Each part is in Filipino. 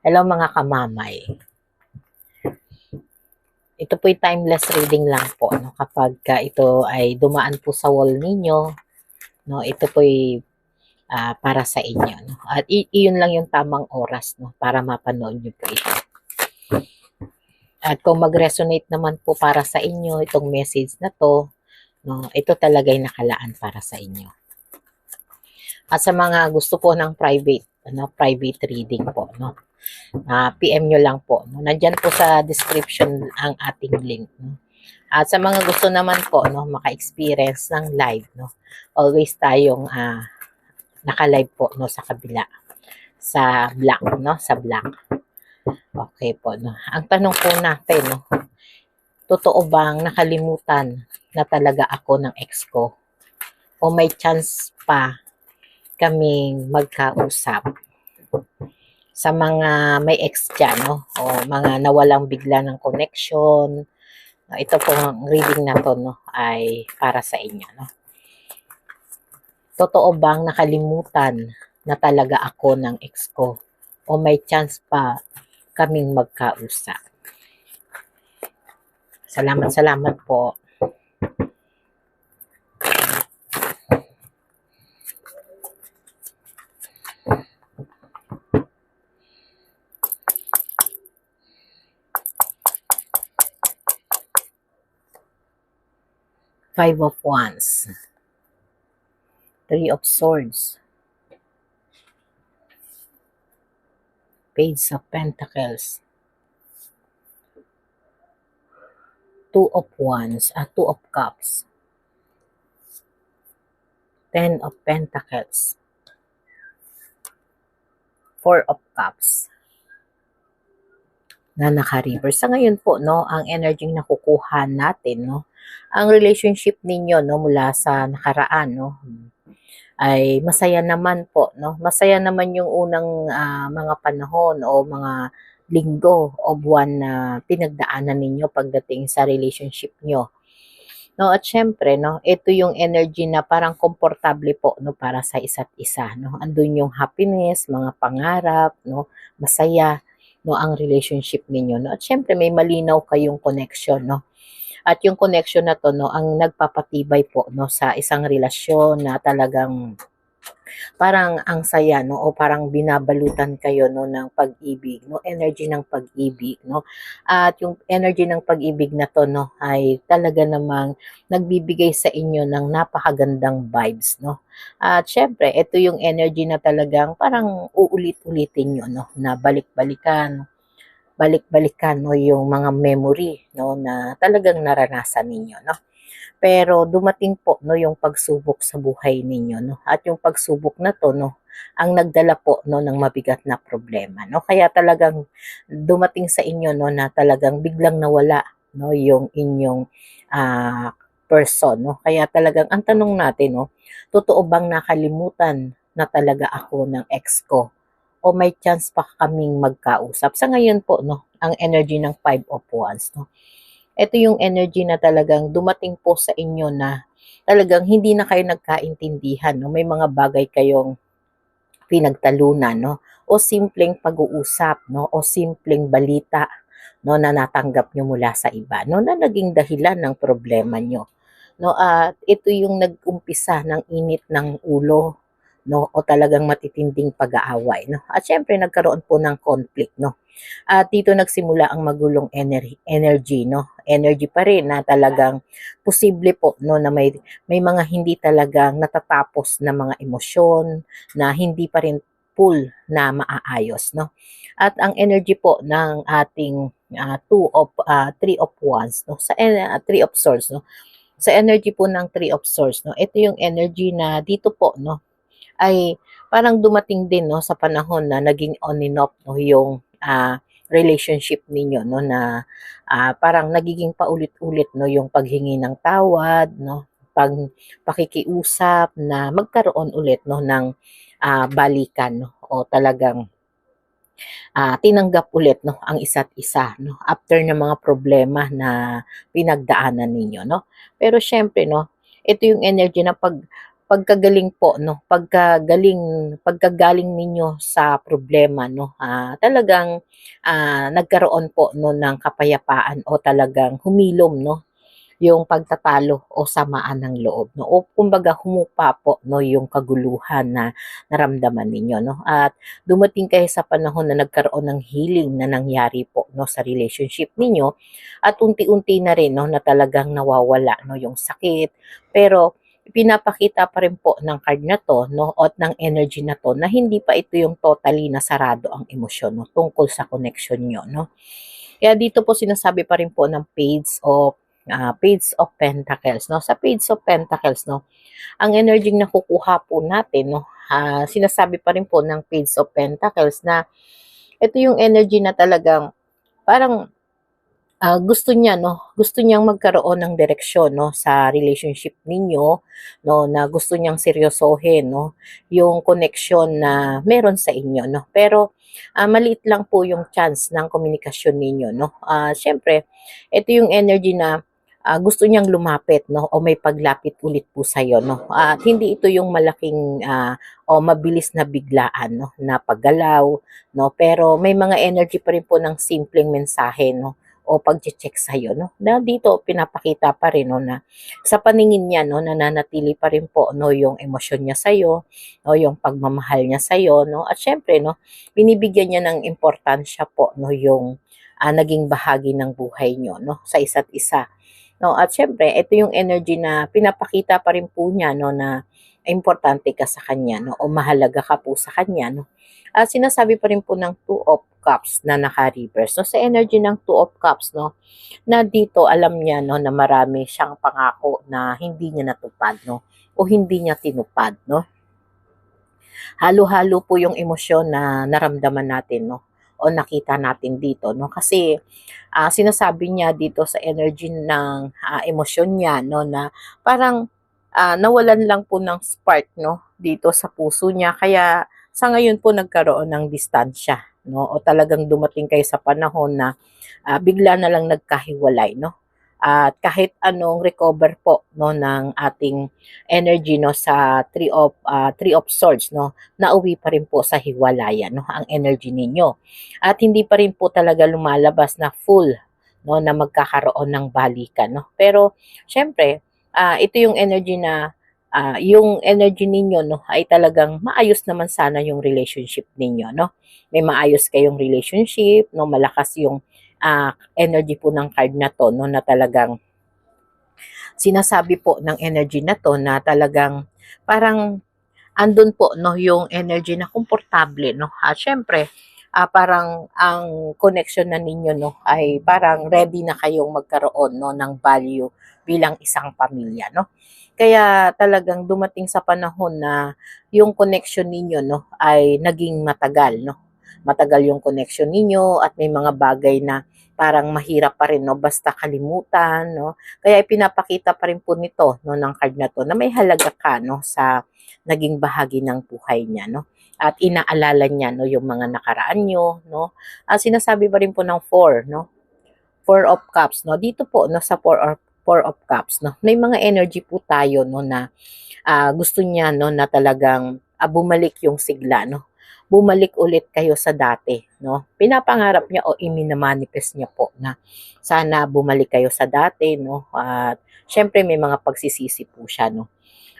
Hello mga kamamay. Ito po'y timeless reading lang po, no? Kapag ito ay dumaan po sa wall ninyo, no? Ito po'y para sa inyo, no? At iyon lang yung tamang oras, no? Para mapanood nyo po ito. At kung mag-resonate naman po para sa inyo itong message na to, no? Ito talaga ay nakalaan para sa inyo. At sa mga gusto po ng private reading po, no? PM nyo lang po. No? Nandyan po sa description ang ating link. No? At sa mga gusto naman po, no, maka-experience ng live, no, always tayong naka-live po, no, sa kabila. Sa black, no, sa black. Okay po, no. Ang tanong po natin, no, totoo bang nakalimutan na talaga ako ng ex ko? O may chance pa kaming magkausap? Sa mga may ex dyan, no, o mga nawalang bigla ng connection, no, ito pong reading na to, no, ay para sa inyo, no. Totoo bang nakalimutan na talaga ako ng ex ko? O may chance pa kaming magkausap? Salamat po. Five of Wands. Three of Swords. Page of Pentacles. Two of Wands. Two of Cups. Ten of Pentacles. Four of Cups. Na naka-reverse. Sa ngayon po, no, ang energy na nakukuha natin, no, ang relationship ninyo, no, mula sa nakaraan, no, ay masaya naman po, no. Masaya naman yung unang mga panahon o mga linggo o buwan na pinagdaanan ninyo pagdating sa relationship nyo. No, at syempre, no, ito yung energy na parang komportable po, no, para sa isa't isa, no. Andun yung happiness, mga pangarap, no, masaya, no, ang relationship ninyo, no. At syempre may malinaw kayong connection, no. At yung connection na to, no, ang nagpapatibay po, no, sa isang relasyon na talagang parang ang saya, no, o parang binabalutan kayo, no, ng pag-ibig, no, energy ng pag-ibig, no. At yung energy ng pag-ibig na to, no, ay talaga namang nagbibigay sa inyo ng napakagandang vibes, no. At syempre, ito yung energy na talagang parang uulit-ulitin nyo, no, na balik-balikan, no, yung mga memory, no, na talagang naranasan ninyo, no. Pero dumating po, no, yung pagsubok sa buhay ninyo, no. At yung pagsubok na to, no, ang nagdala po, no, ng mabigat na problema, no. Kaya talagang dumating sa inyo, no, na talagang biglang nawala, no, yung inyong person, no. Kaya talagang ang tanong natin, no, totoo bang nakalimutan na talaga ako ng ex ko? O may chance pa kaming magkausap? Sa ngayon po, no, ang energy ng Five of Wands, no, ito yung energy na talagang dumating po sa inyo na talagang hindi na kayo nagkaintindihan, no? May mga bagay kayong pinagtalunan, no? O simpleng pag-uusap, no? O simpleng balita, no, na natanggap nyo mula sa iba, no, na naging dahilan ng problema nyo. No, at ito yung nag-umpisa ng init ng ulo, no, o talagang matitinding pag-aaway, no. At syempre nagkaroon po ng conflict, no. At dito nagsimula ang magulong energy, no. Energy pa rin na talagang posible po, no, na may mga hindi talagang natatapos na mga emosyon na hindi pa rin full na maaayos, no. At ang energy po ng ating three of wands, no, sa three of swords, no. Sa energy po ng three of swords, no, ito yung energy na dito po, no, ay parang dumating din, no, sa panahon na naging on and off, no, yung relationship ninyo, no, na parang nagiging paulit-ulit, no, yung paghingi ng tawad, no, pakikiusap na magkaroon ulit, no, ng balikan, no, o talagang tinanggap ulit, no, ang isa't isa, no, after ng mga problema na pinagdaanan ninyo, no. Pero syempre, no, ito yung energy na pagkagaling po, no, pagkagaling ninyo sa problema, no, talagang nagkaroon po no ng kapayapaan o talagang humilom, no, yung pagtatalo o samaan ng loob, no, o kumbaga humupa po no yung kaguluhan na naramdaman ninyo, no, at dumating kayo sa panahon na nagkaroon ng healing na nangyari po no sa relationship ninyo, at unti-unti na rin no na talagang nawawala no yung sakit, pero pinapakita pa rin po ng card na to, no, at ng energy na to, na hindi pa ito yung totally nasarado ang emosyon, no, tungkol sa connection nyo, no. Kaya dito po sinasabi pa rin po ng Page of Pentacles, no. Sa Page of Pentacles, no, ang energy na nakukuha po natin, no, sinasabi pa rin po ng Page of Pentacles na ito yung energy na talagang parang gusto niyang magkaroon ng direksyon, no, sa relationship ninyo, no, na gusto niyang seryosohin, no, yung connection na meron sa inyo, no. Pero maliit lang po yung chance ng komunikasyon ninyo, no. Syempre, ito yung energy na gusto niyang lumapit, no, o may paglapit ulit po sa iyo, no. At hindi ito yung malaking o mabilis na biglaan, no, na paggalaw, no, pero may mga energy pa rin po ng simpleng mensahe, no, o pagche-check sa iyo, no. Na dito pinapakita pa rin, no, na sa paningin niya, no, nananatili pa rin po no yung emosyon niya sa iyo, o yung pagmamahal niya sa iyo, no. At syempre, no, binibigyan niya ng importansya po no yung naging bahagi ng buhay niyo, no, sa isa't isa. No, at syempre, ito yung energy na pinapakita pa rin po niya, no, na importante ka sa kanya, no, o mahalaga ka po sa kanya, no. At sinasabi pa rin po ng Two of Cups na naka-reverse. No, sa energy ng Two of Cups, no, na dito alam niya, no, na marami siyang pangako na hindi niya natupad, no, o hindi niya tinupad, no. Halo-halo po yung emosyon na naramdaman natin, no, o nakita natin dito, no, kasi sinasabi niya dito sa energy ng emosyon niya, no, na parang nawalan lang po ng spark, no, dito sa puso niya, kaya sa ngayon po nagkaroon ng distansya, no, o talagang dumating kayo sa panahon na bigla na lang nagkahiwalay, no. At kahit anong recover po no ng ating energy no sa Three of Swords, no, nauwi pa rin po sa hiwalayan, no, ang energy ninyo. At hindi pa rin po talaga lumalabas na full, no, na magkakaroon ng balikan, no. Pero syempre, ito yung energy na yung energy ninyo, no, ay talagang maayos naman sana yung relationship ninyo, no. May maayos kayong relationship, no, malakas yung energy po ng card na to, no, na talagang sinasabi po ng energy na to na talagang parang andun po no yung energy na komportable, no. At syempre, parang ang connection na ninyo, no, ay parang ready na kayong magkaroon no ng value bilang isang pamilya, no. Kaya talagang dumating sa panahon na yung connection ninyo, no, ay naging matagal, no. Matagal yung connection ninyo at may mga bagay na parang mahirap pa rin, no, basta kalimutan, no. Kaya ipinapakita pa rin po nito, no, ng card na to, na may halaga ka, no, sa naging bahagi ng buhay niya, no. At inaalala niya, no, yung mga nakaraan nyo, no. Sinasabi pa rin po ng Four of Cups, no. Dito po, no, sa Four of Cups, no, may mga energy po tayo, no, na gusto niya, no, na talagang bumalik yung sigla, no. Bumalik ulit kayo sa dati, no. Pinapangarap niya o iminamanifest niya po na sana bumalik kayo sa dati, no. At syempre may mga pagsisisi po siya, no.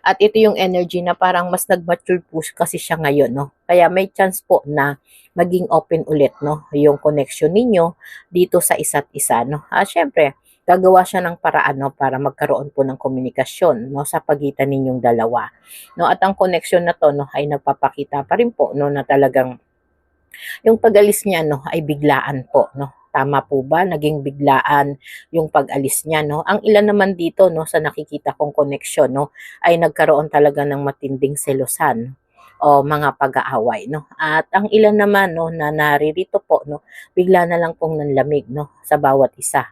At ito yung energy na parang mas nag-mature po kasi siya ngayon, no. Kaya may chance po na maging open ulit, no, yung connection ninyo dito sa isa't isa, no. Syempre, gagawa siya ng paraan, no, para magkaroon po ng komunikasyon, no, sa pagitan ninyong dalawa, no. At ang connection na to, no, ay nagpapakita pa rin po, no, na talagang yung pag-alis niya, no, ay biglaan po, no. Tama po ba? Naging biglaan yung pag-alis niya, no? Ang ilan naman dito, no, sa nakikita kong connection, no, ay nagkaroon talaga ng matinding selosan o mga pag-aaway, no? At ang ilan naman, no, na naririto po, no, bigla na lang pong nanlamig, no, sa bawat isa.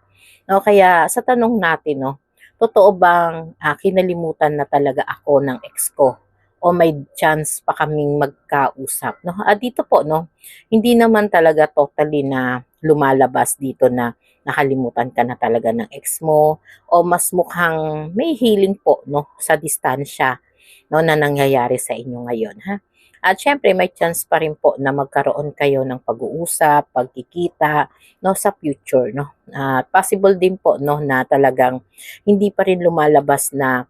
No, kaya sa tanong natin, no, totoo bang kinalimutan na talaga ako ng ex ko? O may chance pa kaming magkausap, no? Dito po, no, hindi naman talaga totally na lumalabas dito na nakalimutan ka na talaga ng ex mo, o mas mukhang may healing po, no, sa distansya, no, na nangyayari sa inyo ngayon, ha. At syempre may chance pa rin po na magkaroon kayo ng pag-uusap, pagkikita, no, sa future, no. At possible din po, no, na talagang hindi pa rin lumalabas na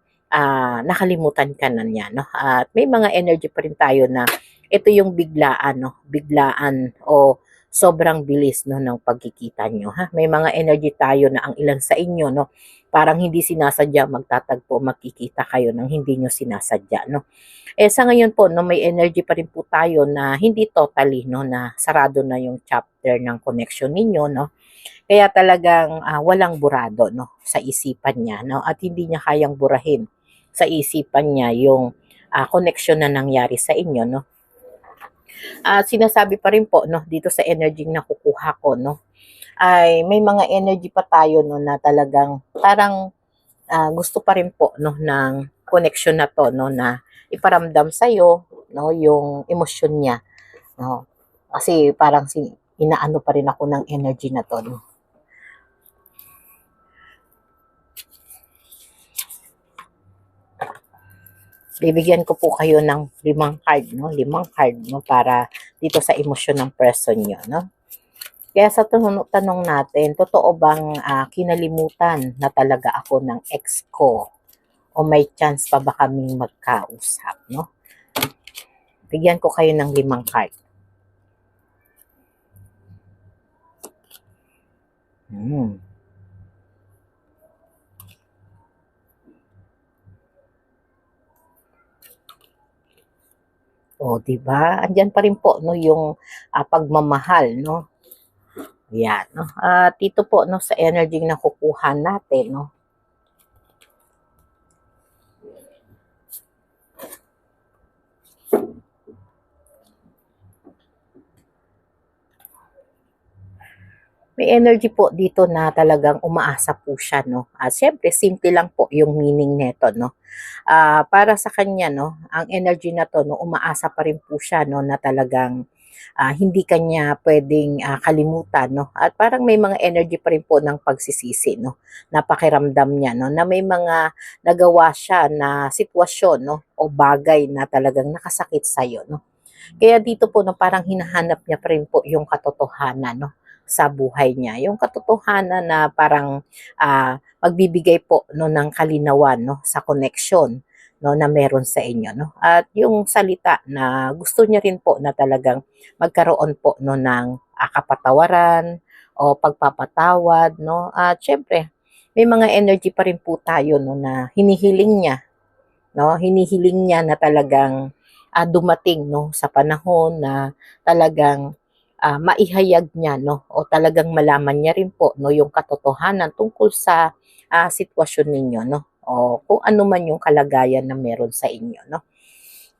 nakalimutan ka na niya, no. At may mga energy pa rin tayo na ito yung biglaan, no, biglaan o sobrang bilis, no, ng pagkikita nyo, ha. May mga energy tayo na ang ilan sa inyo, no, parang hindi sinasadya magtatagpo, magkikita kayo ng hindi nyo sinasadya, no. Sa ngayon po, no, may energy pa rin po tayo na hindi totally, no, na sarado na yung chapter ng connection ninyo, no. Kaya talagang walang burado, no, sa isipan niya, no, at hindi niya kayang burahin sa isipan niya yung connection na nangyari sa inyo, no. At sinasabi pa rin po, no, dito sa energy na kukuha ko, no, ay may mga energy pa tayo, no, na talagang parang gusto pa rin po, no, ng connection na to, no, na iparamdam sa iyo, no, yung emosyon niya, no. Kasi parang inaano pa rin ako ng energy na to, no. Bibigyan ko po kayo ng 5 card, no, 5 card, no, para dito sa emosyon ng person niyo, no. Kaya sa tanong natin, totoo bang kinalimutan na talaga ako ng ex ko? O may chance pa ba kaming magkausap, no? Bigyan ko kayo ng 5 card. O, di ba? Andiyan pa rin po, no, yung pagmamahal, no? Yan, no? At dito po, no, sa energy na kukuha natin, no, may energy po dito na talagang umaasa po siya, no. At syempre simple lang po yung meaning nito, no. Para sa kanya, no, ang energy na to, no, umaasa pa rin po siya, no, na talagang hindi kanya pwedeng kalimutan, no. At parang may mga energy pa rin po ng pagsisisi, no. Napakiramdam niya, no, na may mga nagawa siya na sitwasyon, no, o bagay na talagang nakasakit sa iyo, no. Kaya dito po, no, parang hinahanap niya pa rin po yung katotohanan, no, sa buhay niya. Yung katotohanan na parang magbibigay po, no, ng kalinawan, no, sa connection, no, na meron sa inyo, no. At yung salita na gusto niya rin po na talagang magkaroon po, no, ng kapatawaran o pagpapatawad, no. At syempre may mga energy pa rin po tayo, no, na hinihiling niya, no, hinihiling niya na talagang dumating, no, sa panahon na talagang maihayag niya, no, o talagang malaman niya rin po, no, yung katotohanan tungkol sa sitwasyon ninyo, no, o kung ano man yung kalagayan na meron sa inyo, no.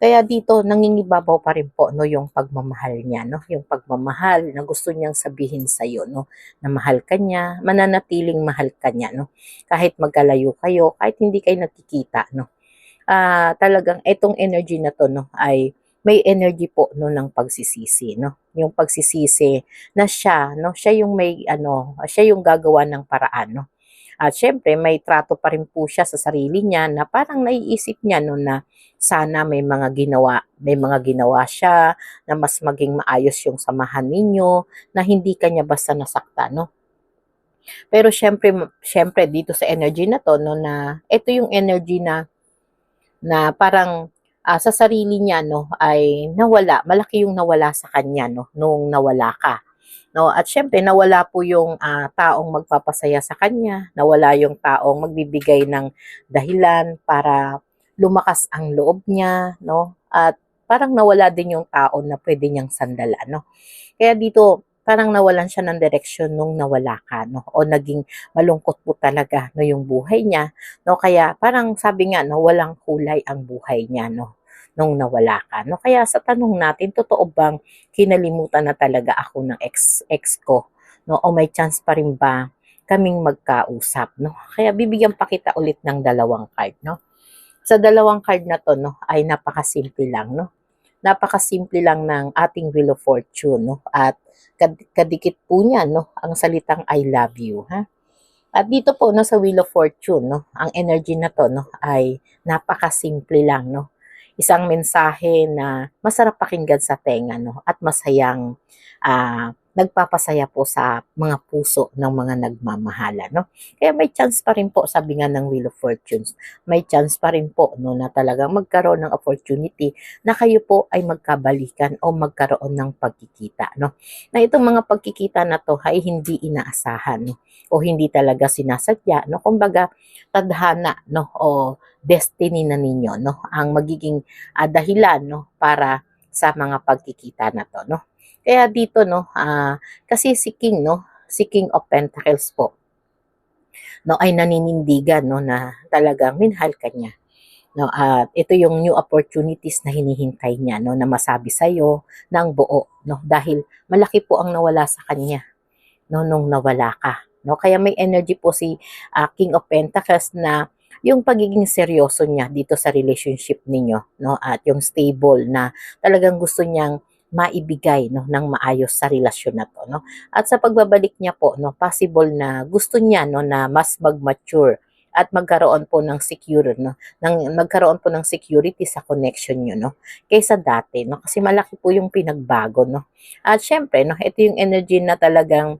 Kaya dito nangingibabaw pa rin po, no, yung pagmamahal niya, no, yung pagmamahal na gusto niyang sabihin sa iyo, no, na mahal ka niya, mananatiling mahal ka niya, no, kahit magkalayo kayo, kahit hindi kayo nagkikita, no. Talagang itong energy na to, no, ay may energy po, no, ng pagsisisi, no. Yung pagsisisi na siya, no, siya yung may ano, siya yung gagawa ng paraan, no. At syempre may trato pa rin po siya sa sarili niya na parang naiisip niya, no, na sana may mga ginawa siya na mas maging maayos yung samahan ninyo, na hindi kanya basta nasaktan, no. Pero syempre dito sa energy na to, no, na ito yung energy na parang sa sarili niya, no, ay nawala, malaki yung nawala sa kanya, no, nung nawala ka, no. At syempre nawala po yung taong magpapasaya sa kanya, nawala yung taong magbibigay ng dahilan para lumakas ang loob niya, no. At parang nawala din yung tao na pwede niyang sandalan, no. Kaya dito parang nawalan siya ng direksyon nung nawala ka, no, o naging malungkot po talaga, no, yung buhay niya, no. Kaya parang sabi nga, no, walang kulay ang buhay niya, no, nung nawala ka, no. Kaya sa tanong natin, totoo bang kinalimutan na talaga ako ng ex ko, no, o may chance pa rin ba kaming magkausap, no. Kaya bibigyan pa kita ulit ng 2 card, no. Sa 2 card na to, no, ay napakasimple lang, no. Napakasimple lang ng ating Wheel of Fortune, no. At kadikit po niya, no, ang salitang I love you, ha. At dito po, no, sa Wheel of Fortune, no, ang energy na to, no, ay napakasimple lang, no. isang mensahe na masarap pakinggan sa tenga, no? At masayang nagpapasaya po sa mga puso ng mga nagmamahala, no? Kaya may chance pa rin po, sabi nga ng Wheel of Fortunes, may chance pa rin po, no, na talagang magkaroon ng opportunity na kayo po ay magkabalikan o magkaroon ng pagkikita, no? Na itong mga pagkikita na to ay hindi inaasahan, no? O hindi talaga sinasadya, no? Kumbaga, tadhana, no? O destiny na ninyo, no? Ang magiging dahilan, no? Para sa mga pagkikita na to, no? Kaya dito, no, kasi si King, no, si King of Pentacles po, no, ay naninindigan, no, na talagang minahal ka niya. No, at ito yung new opportunities na hinihintay niya, no, na masabi sa iyo ng buo, no, dahil malaki po ang nawala sa kanya, no, nung nawala ka, no. Kaya may energy po si King of Pentacles na yung pagiging seryoso niya dito sa relationship ninyo, no, at yung stable na talagang gusto niyang maibigay, no, ng maayos sa relasyon na to, no. At sa pagbabalik niya po, no, possible na gusto niya, no, na mas mag-mature at magkaroon po ng secure, no, magkaroon po ng security sa connection niyo, no, kaysa dati, no, kasi malaki po yung pinagbago, no. At syempre, no, ito yung energy na talagang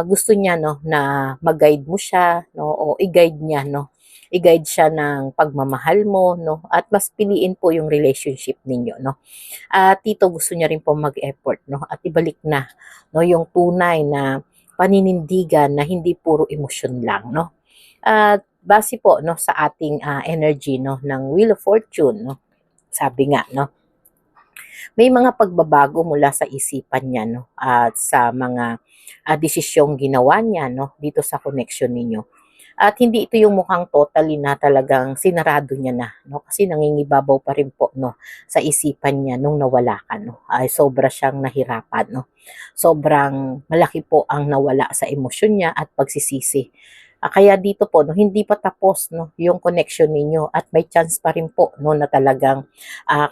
gusto niya, no, na mag-guide mo siya, no, o i-guide niya, no, i-guide siya ng pagmamahal mo, no, at mas piliin po yung relationship ninyo, no. At dito gusto niya rin po mag-effort, no, at ibalik na, no, yung tunay na paninindigan na hindi puro emosyon lang, no. At base po, no, sa ating energy, no, ng Wheel of Fortune, no, sabi nga, no, may mga pagbabago mula sa isipan niya, no, at sa mga desisyong ginawa niya, no, dito sa connection ninyo. At hindi ito yung mukhang totally na talagang sinarado niya na, no, kasi nangingibabaw pa rin po, no, sa isipan niya nung nawala ka, no. Ay sobra siyang nahirapan, no. Sobrang malaki po ang nawala sa emosyon niya at pagsisisi. Kaya dito po, no, hindi pa tapos, no, yung connection ninyo at may chance pa rin po, no, na talagang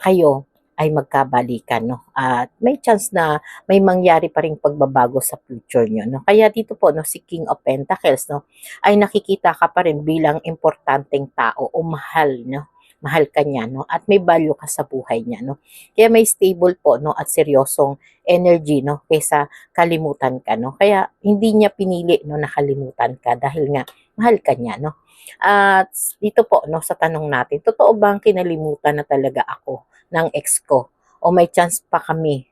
kayo ay magkabalikan, no. At may chance na may mangyari pa ring pagbabago sa future niyo, no. Kaya dito po, no, si King of Pentacles, no, ay nakikita ka pa rin bilang importanteng tao o mahal, no. Mahal ka niya, no, at may value ka sa buhay niya, no. Kaya may stable po, no, at seryosong energy, no, kaysa kalimutan ka, no. Kaya hindi niya pinili, no, nakalimutan ka dahil nga mahal ka niya, no. At dito po, no, sa tanong natin, totoo bang kinalimutan na talaga ako ng ex ko o may chance pa kami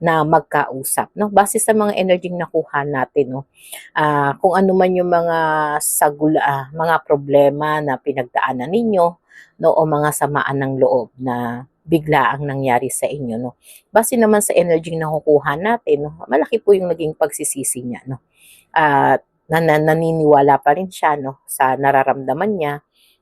na magkausap, no? Base sa mga energy nakuha natin, no? Kung ano man yung mga mga problema na pinagdaanan ninyo, no, o mga samaan ng loob na bigla ang nangyari sa inyo, no. Base naman sa energy na nakukuha natin, no, malaki po yung naging pagsisisi niya, no. At naniniwala pa rin siya, no, sa nararamdaman niya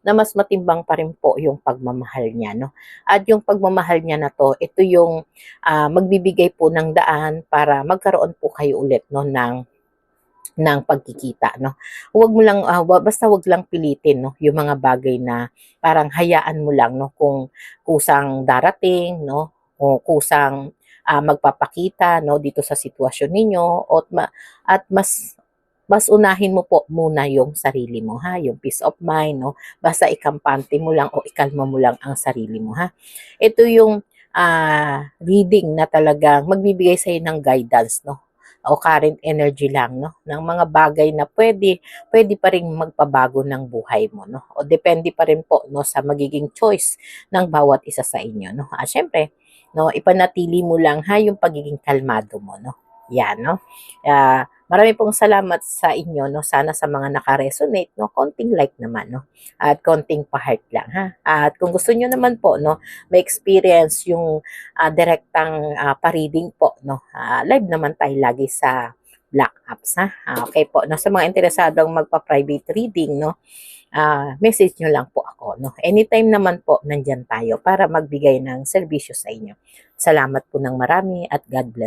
na mas matimbang pa rin po yung pagmamahal niya, no. At yung pagmamahal niya na to, ito yung magbibigay po ng daan para magkaroon po kayo ulit, no, ng pagkikita, no. Huwag mo lang basta huwag lang pilitin, no, yung mga bagay na parang hayaan mo lang, no, kung kusang darating, no, o kusang magpapakita, no, dito sa sitwasyon ninyo at mas unahin mo po muna yung sarili mo, ha, yung peace of mind, no. Basta ikampante mo lang o ikalma mo lang ang sarili mo, ha. Ito yung reading na talagang magbibigay sa ng guidance, no, o current energy lang, no, ng mga bagay na pwede pa ring magpabago ng buhay mo, no. O depende pa rin po, no, sa magiging choice ng bawat isa sa inyo, no. Syempre, no, ipanatili mo lang, ha, yung pagiging kalmado mo, no. Yan, no. Marami pong salamat sa inyo, no. Sana sa mga naka-resonate, no, konting like naman, no. At konting pa-heart lang, ha. At kung gusto niyo naman po, no, may experience yung direktang pa-reading po, no. Live naman tayo lagi sa Black Apps, ha. Okay po, no. Sa mga interesadong magpa-private reading, no, message nyo lang po ako, no. Anytime naman po, nandyan tayo para magbigay ng serbisyo sa inyo. Salamat po ng marami at God bless.